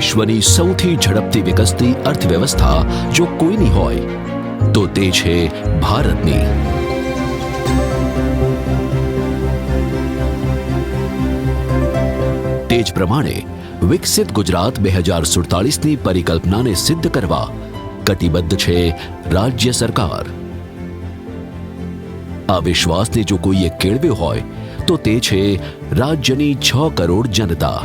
વિશ્વની સૌથી ઝડપથી વિકસતી અર્થવ્યવસ્થા જો કોઈની હોય તો તે છે ભારતની. તે જ પ્રમાણે વિકસિત ગુજરાત 2047ની પરિકલ્પનાને સિદ્ધ કરવા કટિબદ્ધ છે રાજ્ય સરકાર. આ વિશ્વાસને જો કોઈએ કેળવ્યો હોય તો તે છે રાજ્યની 6 કરોડ જનતા.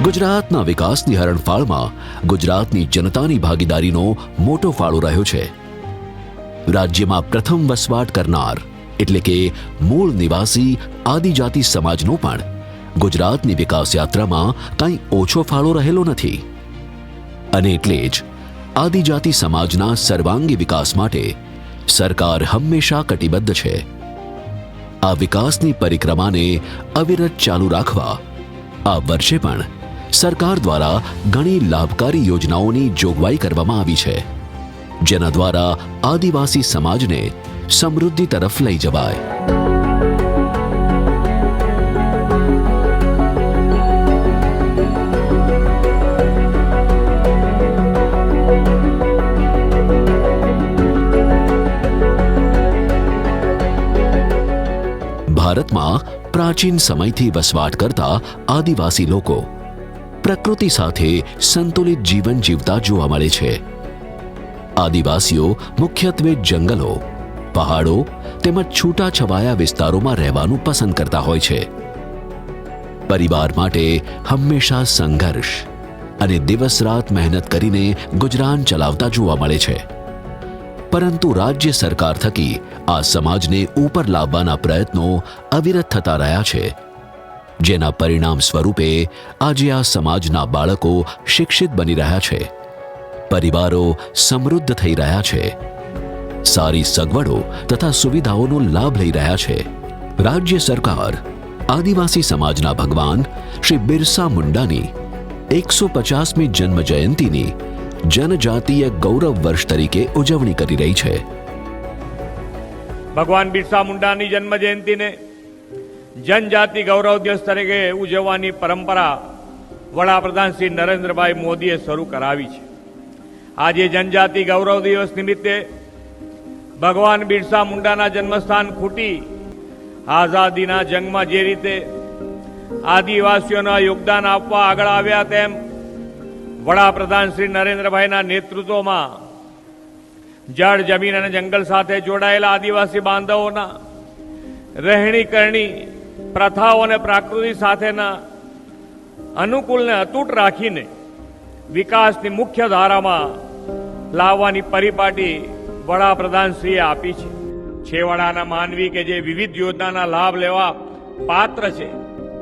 ગુજરાતના વિકાસની હરણફાળમાં ગુજરાતની જનતાની ભાગીદારીનો મોટો ફાળો રહ્યો છે. રાજ્યમાં પ્રથમ વસવાટ કરનાર એટલે કે મૂળ નિવાસી આદિજાતિ સમાજનો પણ ગુજરાતની વિકાસ યાત્રામાં કંઈ ઓછો ફાળો રહેલો નથી. અને એટલે જ આદિજાતિ સમાજના સર્વાંગી વિકાસ માટે સરકાર હંમેશા કટિબદ્ધ છે. આ વિકાસની પરિક્રમાને અવિરત ચાલુ રાખવા આ વર્ષે પણ સરકાર દ્વારા ઘણી લાભકારી યોજનાઓની જોગવાઈ કરવામાં આવી છે, જેના દ્વારા આદિવાસી સમાજને સમૃદ્ધિ તરફ લઈ જવાય. ભારતમાં પ્રાચીન સમયથી વસવાટ કરતા આદિવાસી લોકો પ્રકૃતિ સાથે સંતુલિત જીવન જીવતા જોવા મળે છે. આદિવાસીઓ મુખ્યત્વે જંગલો, પહાડો તેમજ છૂટાછવાયા વિસ્તારોમાં રહેવાનું પસંદ કરતા હોય છે. પરિવાર માટે હંમેશા સંઘર્ષ અને દિવસ રાત મહેનત કરીને ગુજરાન ચલાવતા જોવા મળે છે. પરંતુ રાજ્ય સરકાર થકી આ સમાજને ઉપર લાવવાના પ્રયત્નો અવિરત થતા રહ્યા છે, જેના પરિણામ સ્વરૂપે આજે આ સમાજના બાળકો શિક્ષિત બની રહ્યા છે, પરિવારો સમૃદ્ધ થઈ રહ્યા છે, સારી સગવડો તથા સુવિધાઓનો લાભ લઈ રહ્યા છે. રાજ્ય સરકાર આદિવાસી સમાજના ભગવાન શ્રી બિરસા મુંડાની 150મી જન્મ જયંતિની જનજાતીય ગૌરવ વર્ષ તરીકે ઉજવણી કરી રહી છે. ભગવાન બિરસા મુંડાની જન્મ જયંતિને જનજાતિ ગૌરવ દિવસ તરીકે ઉજવવાની પરંપરા વડાપ્રધાન શ્રી નરેન્દ્રભાઈ મોદીએ શરૂ કરાવી છે. આજે જનજાતિ ગૌરવ દિવસ નિમિત્તે ભગવાન બિરસા મુંડાના જન્મસ્થાન ખૂટી આઝાદીના જંગમાં જે રીતે આદિવાસીઓના યોગદાન આપવા આગળ આવ્યા તેમ વડાપ્રધાન શ્રી નરેન્દ્રભાઈના નેતૃત્વમાં જળ, જમીન અને જંગલ સાથે જોડાયેલા આદિવાસી બાંધવોના રહેણી કરણી પ્રથાઓ અને પ્રકૃતિ સાથેના અનુકૂળને અતૂટ રાખીને વિકાસની મુખ્ય ધારામાં લાવવાની પરિપાટી વડાપ્રધાનશ્રીએ આપી છે. છેવાડાના માનવી કે જે વિવિધ યોજનાના લાભ લેવા પાત્ર છે,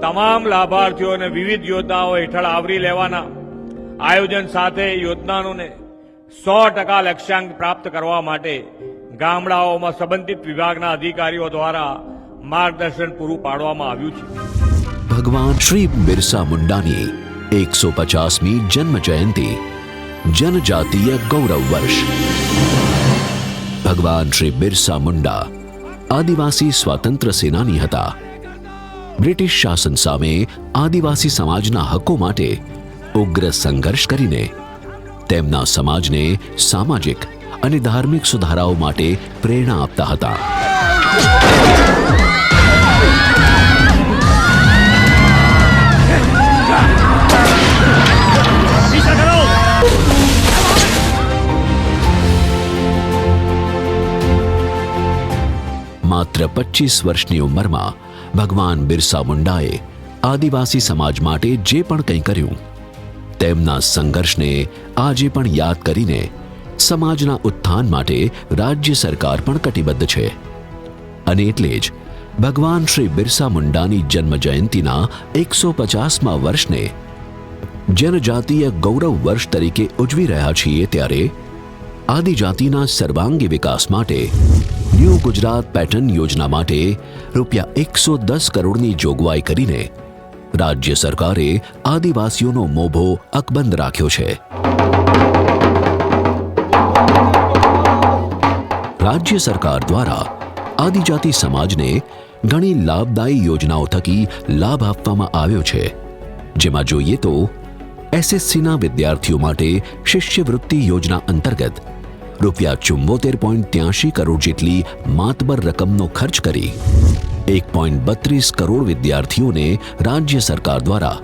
તમામ લાભાર્થીઓને વિવિધ યોજનાઓ હેઠળ આવરી લેવાના આયોજન સાથે યોજનાઓને 100% લક્ષ્યાંક પ્રાપ્ત કરવા માટે ગામડાઓમાં સંબંધિત વિભાગના અધિકારીઓ દ્વારા માર્ગદર્શન પૂરું પાડવામાં આવ્યું છે. ભગવાન શ્રી બિરસા મુંડાની 150મી જન્મ જયંતિ જનજાતીય ગૌરવ વર્ષ. ભગવાન શ્રી બિરસા મુંડા આદિવાસી સ્વાતંત્ર્ય સેનાની હતા. બ્રિટિશ શાસન સામે આદિવાસી સમાજના હકો માટે ઉગ્ર સંઘર્ષ કરીને તેમના સમાજને સામાજિક અને ધાર્મિક સુધારાઓ માટે પ્રેરણા આપતા હતા. માત્ર 25 વર્ષની ઉંમરમાં ભગવાન બિરસા મુંડાએ આદિવાસી સમાજ માટે જે પણ કંઈ કર્યું, તેમના સંઘર્ષને આજે પણ યાદ કરીને સમાજના ઉત્થાન માટે રાજ્ય સરકાર પણ કટિબદ્ધ છે. અને એટલે જ ભગવાન શ્રી બિરસા મુંડાની જન્મ જયંતિના 150મા વર્ષને જનજાતીય ગૌરવ વર્ષ તરીકે ઉજવી રહ્યા છીએ, ત્યારે આદિજાતિના સર્વાંગી વિકાસ માટે ન્યૂ ગુજરાત પેટર્ન યોજના માટે ₹110 કરોડની જોગવાઈ કરીને રાજ્ય સરકારે આદિવાસીઓનો મોભો અકબંધ રાખ્યો છે. રાજ્ય સરકાર દ્વારા આદિજાતિ સમાજને ઘણી લાભદાયી યોજનાઓ થકી લાભ આપવામાં આવ્યો છે, જેમાં જોઈએ તો એસએસસીના વિદ્યાર્થીઓ માટે શિષ્યવૃત્તિ યોજના અંતર્ગત ₹74.83 કરોડ જેટલી માતબર રકમનો ખર્ચ કરી 1.32 કરોડ વિદ્યાર્થીઓને રાજ્ય સરકાર દ્વારા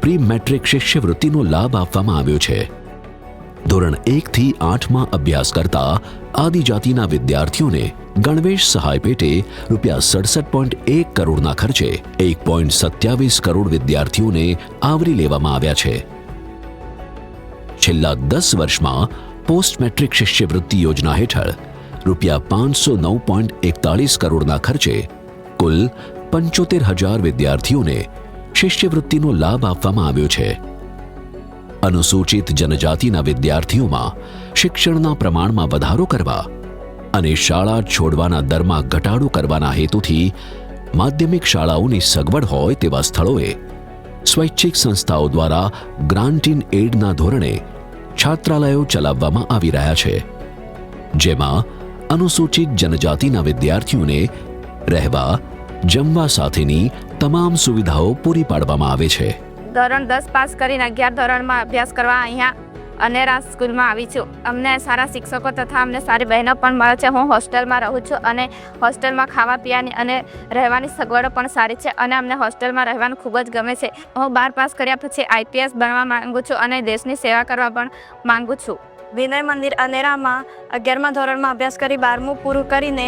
પ્રી મેટ્રિક શિષ્યવૃત્તિનો લાભ આપવામાં આવ્યો છે. ધોરણ 1 થી 8માં અભ્યાસ કરતા આદિજાતિના વિદ્યાર્થીઓને ગણવેશ સહાય પેટે ₹67.1 કરોડના ખર્ચે 1.27 કરોડ વિદ્યાર્થીઓને આવરી લેવામાં આવ્યા છે. છેલ્લા 10 વર્ષમાં પોસ્ટ મેટ્રિક શિષ્યવૃત્તિ યોજના હેઠળ ₹509.41 કરોડના ખર્ચે કુલ 75,000 વિદ્યાર્થીઓને શિષ્યવૃત્તિનો લાભ આપવામાં આવ્યો છે. અનુસૂચિત જનજાતિના વિદ્યાર્થીઓમાં શિક્ષણના પ્રમાણમાં વધારો કરવા અને શાળા છોડવાના દરમાં ઘટાડો કરવાના હેતુથી માધ્યમિક શાળાઓની સગવડ હોય તેવા સ્થળોએ સ્વૈચ્છિક સંસ્થાઓ દ્વારા ગ્રાન્ટ ઇન એડના ધોરણે છાત્રાલયો ચલાવવામાં આવી રહ્યા છે, જેમાં અનુસૂચિત જનજાતિના વિદ્યાર્થીઓને રહેવા જમવા સાથેની તમામ સુવિધાઓ પૂરી પાડવામાં આવે છે. ધોરણ 10 પાસ કરીને 11 ધોરણમાં અભ્યાસ કરવા અહીંયા અનેરા સ્કૂલમાં આવી છું. અમને સારા શિક્ષકો તથા અમને સારી બહેનો પણ મળે છે. હું હોસ્ટેલમાં રહું છું અને હોસ્ટેલમાં ખાવા પીવાની અને રહેવાની સગવડો પણ સારી છે અને અમને હોસ્ટેલમાં રહેવાનું ખૂબ જ ગમે છે. હું 12 પાસ કર્યા પછી IPS બનવા માંગુ છું અને દેશની સેવા કરવા પણ માંગુ છું. વિનય મંદિર અનેરામાં 11મા ધોરણમાં અભ્યાસ કરી 12મું પૂરું કરીને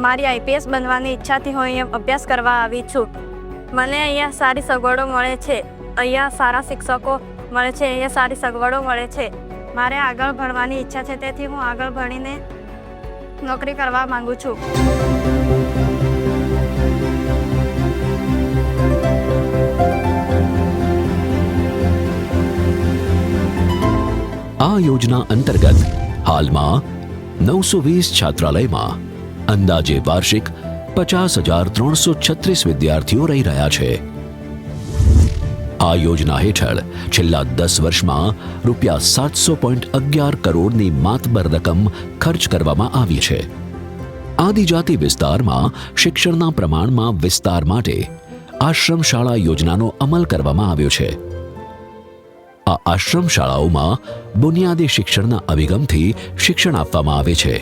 મારી IPS બનવાની ઈચ્છાથી હું અહીંયા અભ્યાસ કરવા આવી છું. મને અહીંયા સારી સગવડો મળે છે, અહીંયા સારા શિક્ષકો મળે છે, અહીંયા સારી સગવડો મળે છે. મારે આગળ ભણવાની ઈચ્છા છે, તેથી હું આગળ ભણીને નોકરી કરવા માંગુ છું. આ યોજના અંતર્ગત હાલમાં 920 છાત્રાલયમાં અંદાજે વાર્ષિક 50,336 વિદ્યાર્થીઓ રહી રહ્યા છે. આ યોજના હેઠળ છેલ્લા 10 વર્ષમાં ₹700.11 કરોડની માતબર રકમ ખર્ચ કરવામાં આવી છે. આદિજાતિ વિસ્તારમાં શિક્ષણના પ્રમાણમાં વિસ્તાર માટે આશ્રમ શાળા યોજનાનો અમલ કરવામાં આવ્યો છે. આ આશ્રમ શાળાઓમાં બુનિયાદી શિક્ષણના અભિગમથી શિક્ષણ આપવામાં આવે છે.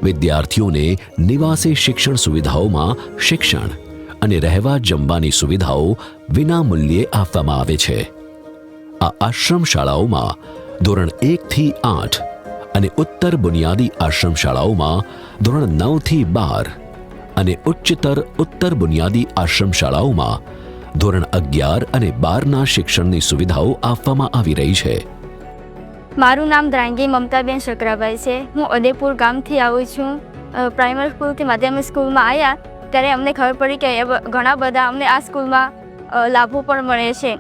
વિદ્યાર્થીઓને નિવાસી શિક્ષણ સુવિધાઓમાં શિક્ષણ અને રહેવા જમવાની સુવિધાઓ વિના મૂલ્યે આપવામાં આવે છે. આ આશ્રમ શાળાઓમાં ધોરણ 1 થી 8 અને ઉત્તર બુનિયાદી આશ્રમ શાળાઓમાં ધોરણ 9 થી 12 અને ઉચ્ચતર ઉત્તર બુનિયાદી આશ્રમ શાળાઓમાં ધોરણ 11 અને 12ના શિક્ષણની સુવિધાઓ આપવામાં આવી રહી છે. મારું નામ દ્રાંગી મમતાબેન શકરાભાઈ છે. હું ઉદયપુર ગામથી આવું છું. પ્રાઇમરી સ્કૂલથી માધ્યમિક સ્કૂલમાં આવ્યા ત્યારે અમને ખબર પડી કે ઘણા બધા અમને આ સ્કૂલમાં લાભો પણ મળે છે.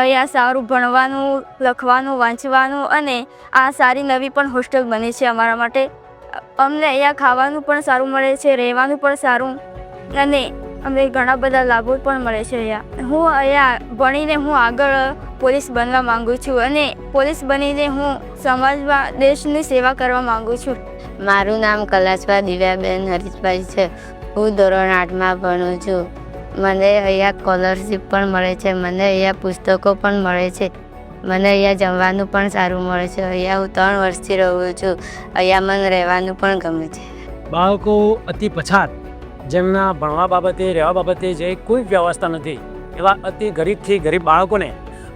અહીંયા સારું ભણવાનું, લખવાનું, વાંચવાનું અને આ સારી નવી પણ હોસ્ટેલ બની છે અમારા માટે. અમને અહીંયા ખાવાનું પણ સારું મળે છે, રહેવાનું પણ સારું અને અમને ઘણા બધા લાભો પણ મળે છે અહીંયા. હું અહીંયા ભણીને હું આગળ પોલીસ બનવા માંગુ છું અને પોલીસ બનીને હું સમાજમાં દેશની સેવા કરવા માંગુ છું. મારું નામ કલાસવા દિવ્યાબેન હરીશભાઈ છે. હું ધોરણ 8માં ભણું છું. મને અહીંયા સ્કોલરશીપ પણ મળે છે, મને અહીંયા પુસ્તકો પણ મળે છે, મને અહીંયા જમવાનું પણ સારું મળે છે. અહીંયા હું 3 વર્ષથી રહું છું. અહીંયા મને રહેવાનું પણ ગમે છે. બાળકો અતિ પછાત, જેમના ભણવા બાબતે, રહેવા બાબતે જે કોઈ વ્યવસ્થા નથી, એવા અતિ ગરીબથી ગરીબ બાળકોને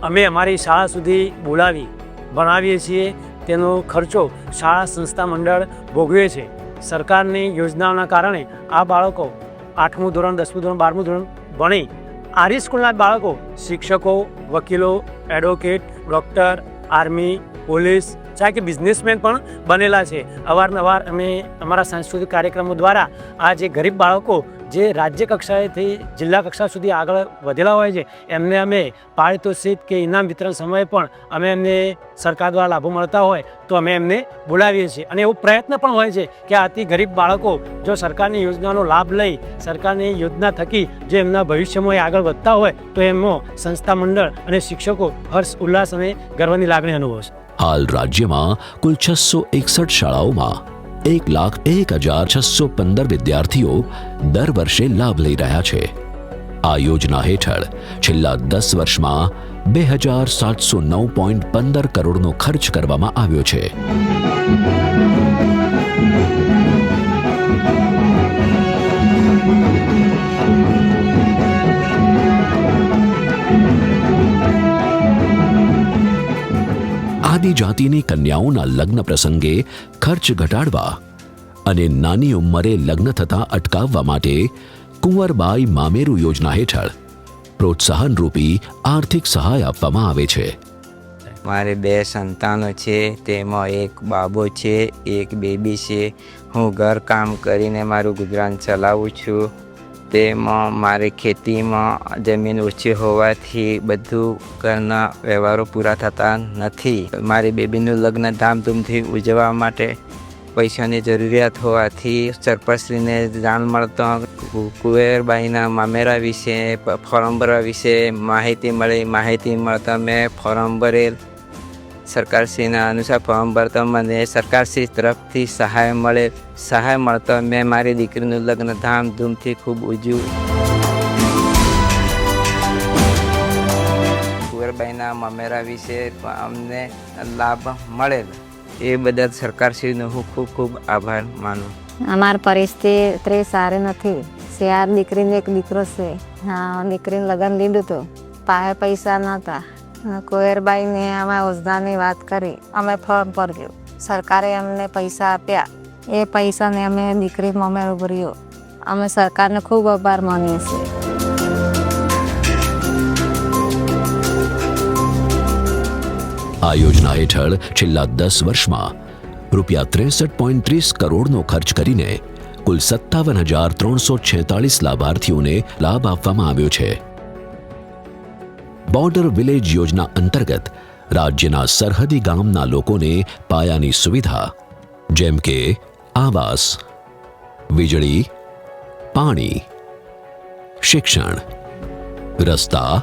અમે અમારી શાળા સુધી બોલાવી ભણાવીએ છીએ. તેનો ખર્ચો શાળા સંસ્થા મંડળ ભોગવે છે. સરકારની યોજનાઓના કારણે આ બાળકો 8મું ધોરણ, 10મું ધોરણ, 12મું ધોરણ ભણી આરી સ્કૂલના બાળકો શિક્ષકો, વકીલો, એડવોકેટ, ડૉક્ટર, આર્મી, પોલીસ, ચાહે કે બિઝનેસમેન પણ બનેલા છે. અવારનવાર અમે અમારા સાંસ્કૃતિક કાર્યક્રમો દ્વારા આ જે ગરીબ બાળકો જે રાજ્ય કક્ષાએથી જિલ્લા કક્ષા સુધી આગળ વધેલા હોય છે એમને અમે પારિતોષિક કે ઇનામ વિતરણ સમયે પણ અમે એમને સરકાર દ્વારા લાભો મળતા હોય તો અમે એમને બોલાવીએ છીએ. અને એવો પ્રયત્ન પણ હોય છે કે આથી ગરીબ બાળકો જો સરકારની યોજનાનો લાભ લઈ સરકારની યોજના થકી જો એમના ભવિષ્યમાં આગળ વધતા હોય તો એમનો સંસ્થા મંડળ અને શિક્ષકો હર્ષ, ઉલ્લાસ અને ગર્વની લાગણી અનુભવશે. હાલ રાજ્યમાં કુલ 661 શાળાઓમાં 1,01,615 વિદ્યાર્થીઓ દર વર્ષે લાભ લઈ રહ્યા છે. આ યોજના હેઠળ છેલ્લા 10 વર્ષમાં 2709.15 કરોડનો ખર્ચ કરવામાં આવ્યો છે. આદિજાતિની કન્યાઓના લગ્ન પ્રસંગે ખર્ચ ઘટાડવા અને નાની ઉંમરે લગ્ન થતા અટકાવવા માટે કુંવરબાઈ મામેરુ યોજના હેઠળ પ્રોત્સાહન રૂપી આર્થિક સહાય આપવામાં આવે છે. મારે 2 સંતાનો છે, તેમાં એક બાબો છે, એક બેબી છે. હું ઘર કામ કરીને મારું ગુજરાન ચલાવું છું. તેમાં મારે ખેતીમાં જમીન ઓછી હોવાથી બધું ઘરના વ્યવહારો પૂરા થતા નથી. મારી બેબીનું લગ્ન ધામધૂમથી ઉજવવા માટે પૈસાની જરૂરિયાત હોવાથી સરપંચશ્રીને જાણ મળતા કુંવરબાઈના મામેરા વિશે ફોર્મ ભરવા વિશે માહિતી મળતા મેં ફોર્મ ભરેલ. સરકારશ્રીના અનુસાર ફોર્મ ભરતા મને સરકારશ્રી તરફથી સહાય મળતા મેં મારી દીકરીનું લગ્ન ધામધૂમથી ખૂબ ઉજવ્યું. કુંવરબાઈના મામેરા વિશે અમને લાભ મળેલ એ બદલ સરકારશ્રીનો હું ખૂબ ખૂબ આભાર માનું. અમારી પરિસ્થિતિ સારી નથી. 4 દીકરીને 1 દીકરો છે. હા, દીકરીને લગ્ન લીધું હતું. પાસે પૈસા નહોતા. કુંવરબાઈને અમે યોજનાની વાત કરી. અમે ફોર્મ ભર્યું. સરકારે અમને પૈસા આપ્યા. એ પૈસાને અમે દીકરી મામેરું ભર્યું. અમે સરકારને ખૂબ આભાર માનીએ છીએ. આ યોજના હેઠળ છેલ્લા 10 વર્ષમાં રૂપિયા 63.30 કરોડનો ખર્ચ કરીને કુલ 57,346 લાભાર્થીઓને લાભ આપવામાં આવ્યો છે. બોર્ડર વિલેજ યોજના અંતર્ગત રાજ્યના સરહદી ગામના લોકોને પાયાની સુવિધા જેમ કે આવાસ, વીજળી, પાણી, શિક્ષણ, રસ્તા,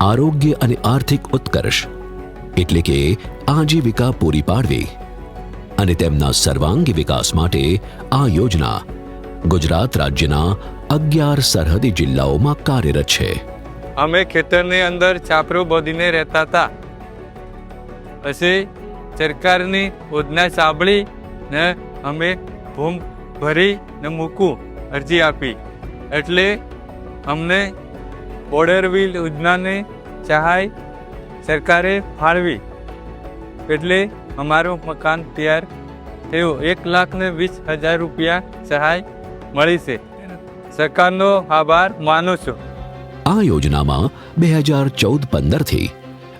આરોગ્ય અને આર્થિક ઉત્કર્ષ એટલે કે આજીવિકા પૂરી પાડવી અને તેમના સર્વાંગી વિકાસ માટે આ યોજના ગુજરાત રાજ્યના 11 સરહદી જિલ્લાઓમાં કાર્યરત છે. અમે ખેતરની અંદર છાપરું બોધીને રહેતા હતા. પછી સરકારની યોજના સાંભળી ને અમે ફોર્મ ભરી ને મૂકું અરજી આપી એટલે અમને બોર્ડરવિલ યોજનાની સહાય સરકારે ફાળવી એટલે અમારું મકાન તૈયાર થયું. 1,20,000 રૂપિયા સહાય મળી છે. સરકારનો આભાર માનું છું. આ યોજનામાં 2014-15 થી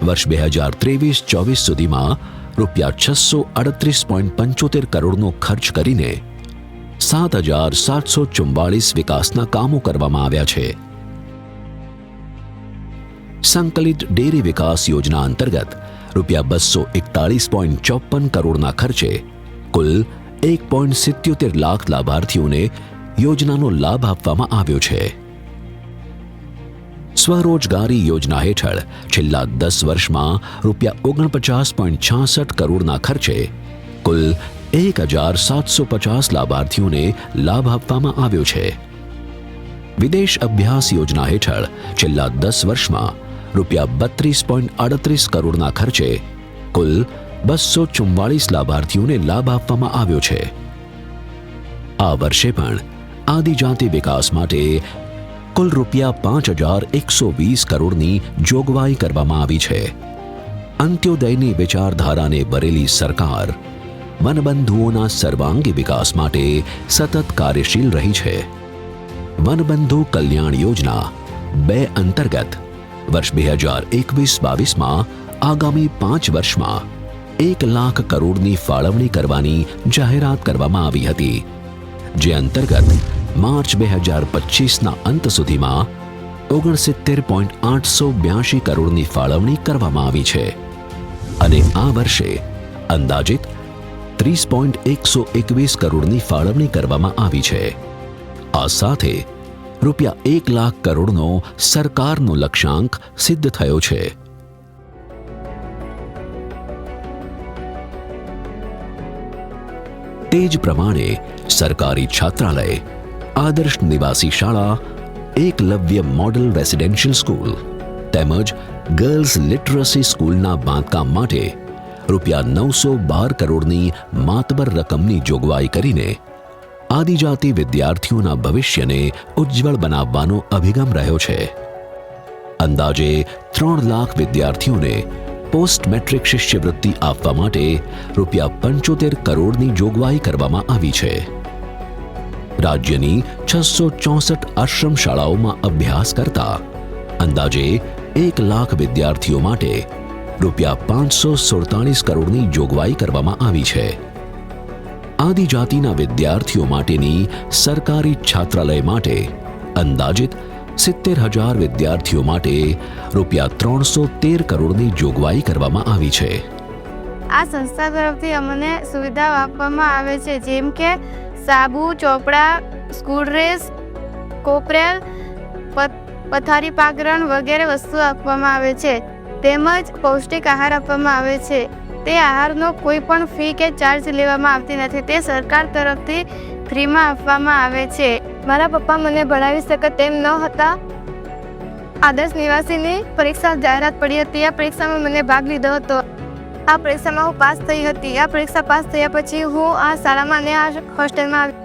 વર્ષ 2023-24 સુધીમાં રૂપિયા 638.75 કરોડનો ખર્ચ કરીને 7,744 વિકાસના કામો કરવામાં આવ્યા છે. સંકલિત ડેરી વિકાસ યોજના અંતર્ગત રૂપિયા 241.54 કરોડના ખર્ચે કુલ 1.77 લાખ લાભાર્થીઓને યોજનાનો લાભ આપવામાં આવ્યો છે. સ્વરોજગારી યોજના હેઠળ છેલ્લા 10 વર્ષમાં રૂપિયા 49.66 કરોડના ખર્ચે કુલ 1,750 લાભાર્થીઓને લાભ આપવામાં આવ્યો છે. વિદેશ અભ્યાસ યોજના હેઠળ છેલ્લા 10 વર્ષમાં રૂપિયા 32.38 કરોડના ખર્ચે કુલ 244 લાભાર્થીઓને લાભ આપવામાં આવ્યો છે. આ વર્ષે પણ આદિજાતિ વિકાસ માટે કુલ રૂપિયા 5,120 કરોડની જોગવાઈ કરવામાં આવી છે. અંત્યોદયની વિચારધારાને ભરેલી સરકાર વનબંધુઓના સર્વાંગી વિકાસ માટે સતત કાર્યશીલ રહી છે. વનબંધુ કલ્યાણ યોજના 2 અંતર્ગત વર્ષ 2021-22માં આગામી 5 વર્ષમાં 1 લાખ કરોડની ફાળવણી કરવાની જાહેરાત કરવામાં આવી હતી, જે અંતર્ગત માર્ચ 2025ના અંત સુધીમાં 69.882 કરોડની ફાળવણી કરવામાં આવી છે અને આ વર્ષે અંદાજિત 30.121 કરોડની ફાળવણી કરવામાં આવી છે. આ સાથે રૂપિયા 1 લાખ કરોડનો સરકારનો લક્ષ્યાંક સિદ્ધ થયો છે. તે જ પ્રમાણે સરકારી છાત્રાલય, આદર્શ નિવાસી શાળા, એકલવ્ય મોડલ રેસિડેન્શિયલ સ્કૂલ તેમજ ગર્લ્સ લિટરસી સ્કૂલના બાંધકામ માટે રૂપિયા 912 કરોડની માતબર રકમની જોગવાઈ કરીને આદિજાતિ વિદ્યાર્થીઓના ભવિષ્યને ઉજ્જવળ બનાવવાનો અભિગમ રહ્યો છે. અંદાજે 3 લાખ વિદ્યાર્થીઓને પોસ્ટ મેટ્રિક શિષ્યવૃત્તિ આપવા માટે રૂપિયા 75 કરોડની જોગવાઈ કરવામાં આવી છે. રાજ્યની 664 આશ્રમ શાળાઓમાં અભ્યાસ કરતા અંદાજે 1 લાખ વિદ્યાર્થીઓ માટે રૂપિયા 547 કરોડની જોગવાઈ કરવામાં આવી છે. આદિજાતિના વિદ્યાર્થીઓ માટેની સરકારી છાત્રાલય માટે અંદાજિત 70,000 વિદ્યાર્થીઓ માટે રૂપિયા 313 કરોડની જોગવાઈ કરવામાં આવી છે. આ સંસ્થા તરફથી અમને સુવિધાઓ આપવામાં આવે છે, જેમ કે સાબુ, ચોપડા, સ્કૂલ ડ્રેસ, કોપરેલ, પથારી પાગરણ વગેરે વસ્તુઓ આપવામાં આવે છે. તેમજ પૌષ્ટિક આહાર આપવામાં આવે છે. તે આહારનો કોઈ પણ ફી કે ચાર્જ લેવામાં આવતી નથી. તે સરકાર તરફથી ફ્રીમાં આપવામાં આવે છે. મારા પપ્પા મને ભણાવી શકે તેમ ન હતા. આદર્શ નિવાસીની પરીક્ષા જાહેરાત પડી હતી. આ પરીક્ષામાં મને ભાગ લીધો હતો. આ પરીક્ષામાં હું પાસ થઈ હતી. આ પરીક્ષા પાસ થયા પછી હું આ શાળામાં અને આ હોસ્ટેલમાં આવી.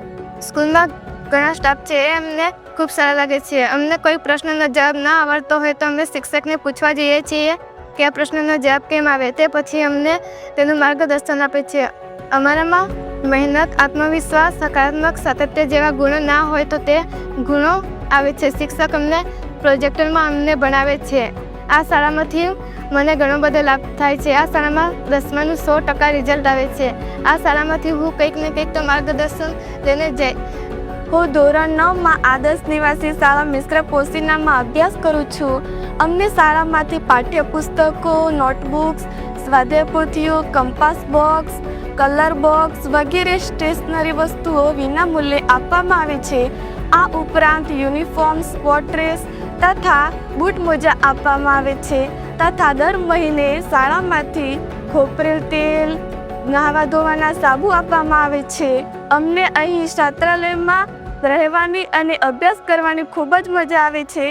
સ્કૂલમાં ઘણા સ્ટાફ છે, અમને ખૂબ સારા લાગે છે. અમને કોઈ પ્રશ્નનો જવાબ ના આવડતો હોય તો અમે શિક્ષકને પૂછવા જઈએ છીએ કે આ પ્રશ્નનો જવાબ કેમ આવે. તે પછી અમને તેનું માર્ગદર્શન આપે છે. અમારામાં મહેનત, આત્મવિશ્વાસ, સકારાત્મક, સાતત્ય જેવા ગુણો ના હોય તો તે ગુણો આવે છે. શિક્ષક અમને પ્રોજેક્ટરમાં અમને ભણાવે છે. આ શાળામાંથી મને ઘણો બધો લાભ થાય છે. આ શાળામાં 10માનું 100% રિઝલ્ટ આવે છે. આ શાળામાંથી હું કંઈક ને કંઈક તો માર્ગદર્શન લઈને જાય. હું ધોરણ 9માં આદર્શ નિવાસી શાળા મિશ્ર પોશીનામાં અભ્યાસ કરું છું. અમને શાળામાંથી પાઠ્યપુસ્તકો, નોટબુક્સ, સ્વાધ્યાય પોથીઓ, કંપાસ બોક્સ, કલર બોક્સ વગેરે સ્ટેશનરી વસ્તુઓ વિનામૂલ્યે આપવામાં આવે છે. આ ઉપરાંત યુનિફોર્મ, સ્પોર્ટ ડ્રેસ તથા બૂટ મોજા આપવામાં આવે છે. તથા દર મહિને શાળામાંથી ખોપરેલ તેલ, નહાવા ધોવાના સાબુ આપવામાં આવે છે. અમને અહીં છાત્રાલયમાં રહેવાની અને અભ્યાસ કરવાની ખૂબ જ મજા આવે છે.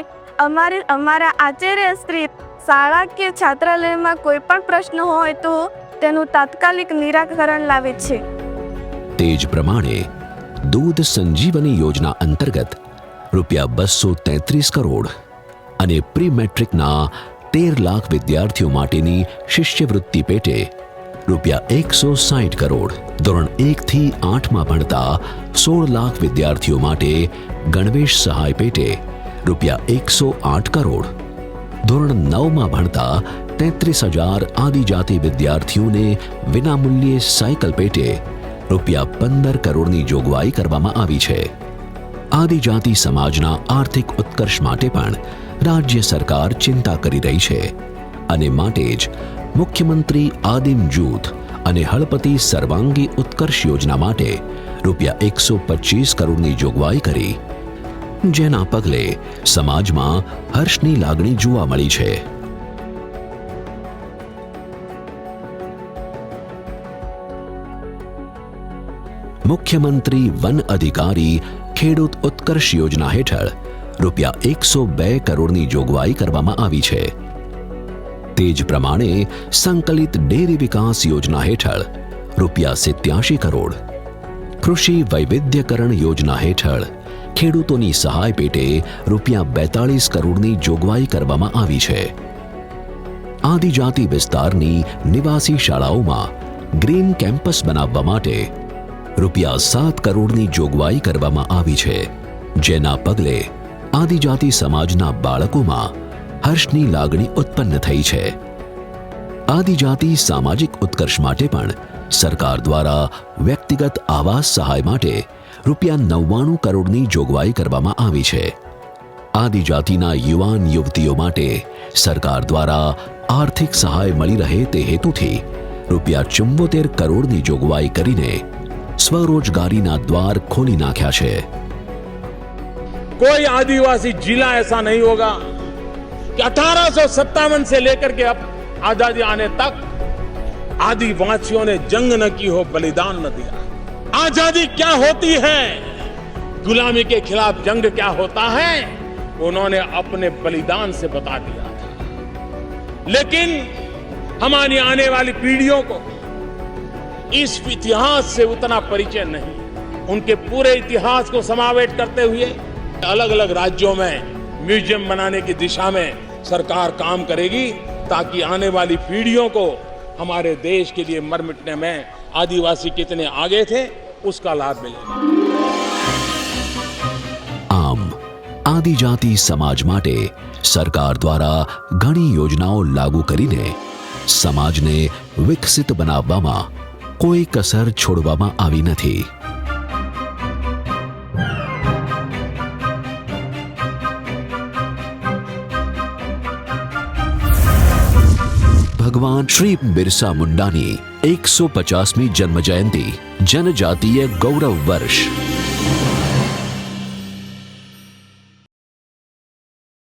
અમારા આચાર્યશ્રી શાળા કે છાત્રાલયમાં કોઈ પણ પ્રશ્ન હોય તો તેનું તાત્કાલિક નિરાકરણ લાવે છે. તે જ પ્રમાણે દૂધ સંજીવની યોજના અંતર્ગત રૂપિયા 233 કરોડ અને પ્રી મેટ્રિકના 13 લાખ વિદ્યાર્થીઓ માટેની શિષ્યવૃત્તિ પેટે રૂપિયા 160 કરોડ, ધોરણ 1 થી 8માં ભણતા 16 લાખ વિદ્યાર્થીઓ માટે ગણવેશ સહાય પેટે રૂપિયા 108 કરોડ, ધોરણ 9માં ભણતા 33,000 આદિજાતિ વિદ્યાર્થીઓને વિનામૂલ્યે સાયકલ પેટે રૂપિયા 15 કરોડની જોગવાઈ કરવામાં આવી છે. આદિજાતિ સમાજના આર્થિક ઉત્કર્ષ માટે પણ રાજ્ય સરકાર ચિંતા કરી રહી છે અને માટે જ મુખ્યમંત્રી આદિમ જૂથ અને હળપતિ સર્વાંગી ઉત્કર્ષ યોજના માટે રૂપિયા 125 કરોડની જોગવાઈ કરી, જેના પગલે સમાજમાં હર્ષની લાગણી જોવા મળી છે. મુખ્યમંત્રી વન અધિકારી ખેડૂત ઉત્કર્ષ યોજના હેઠળ રૂપિયા 102 કરોડની જોગવાઈ કરવામાં આવી છે. તે જ પ્રમાણે સંકલિત ડેરી વિકાસ યોજના હેઠળ રૂપિયા 87 કરોડ, કૃષિ વૈવિધ્યકરણ યોજના હેઠળ ખેડૂતોની સહાય પેટે રૂપિયા 42 કરોડની જોગવાઈ કરવામાં આવી છે. આદિજાતિ વિસ્તારની નિવાસી શાળાઓમાં ગ્રીન કેમ્પસ બનાવવા માટે રૂપિયા 7 કરોડની જોગવાઈ કરવામાં આવી છે, જેના પગલે આદિજાતિ સમાજના બાળકોમાં હર્ષની લાગણી ઉત્પન્ન થઈ છે. આદિજાતિ સામાજિક ઉત્કર્ષ માટે પણ સરકાર દ્વારા વ્યક્તિગત આવાસ સહાય માટે રૂપિયા 99 કરોડની જોગવાઈ કરવામાં આવી છે. આદિજાતિના યુવાન યુવતીઓ માટે સરકાર દ્વારા આર્થિક સહાય મળી રહે તે હેતુથી રૂપિયા 74 કરોડની જોગવાઈ કરીને स्वरोजगारीना द्वार खोली नाख्या है. कोई आदिवासी जिला ऐसा नहीं होगा कि 1857 से लेकर के अब आजादी आने तक आदिवासियों ने जंग न की हो, बलिदान न दिया. आजादी क्या होती है, गुलामी के खिलाफ जंग क्या होता है, उन्होंने अपने बलिदान से बता दिया था। लेकिन हमारी आने वाली पीढ़ियों को इस इतिहास से उतना परिचय नहीं। उनके पूरे इतिहास को समावेश करते हुए अलग अलग राज्यों में म्यूजियम बनाने की दिशा में सरकार काम करेगी, ताकि आने वाली पीढ़ियों को हमारे देश के लिए मर मिटने में आदिवासी कितने आगे थे उसका लाभ मिलेगा। આમ આદિજાતિ સમાજ માટે સરકાર દ્વારા ઘણી યોજનાઓ લાગુ કરીને સમાજને વિકસિત બનાવવામાં કોઈ કસર છોડવામાં આવી નથી। ભગવાન શ્રી બિરસા મુંડાની 150મી જન્મ જયંતિ જનજાતીય ગૌરવ વર્ષ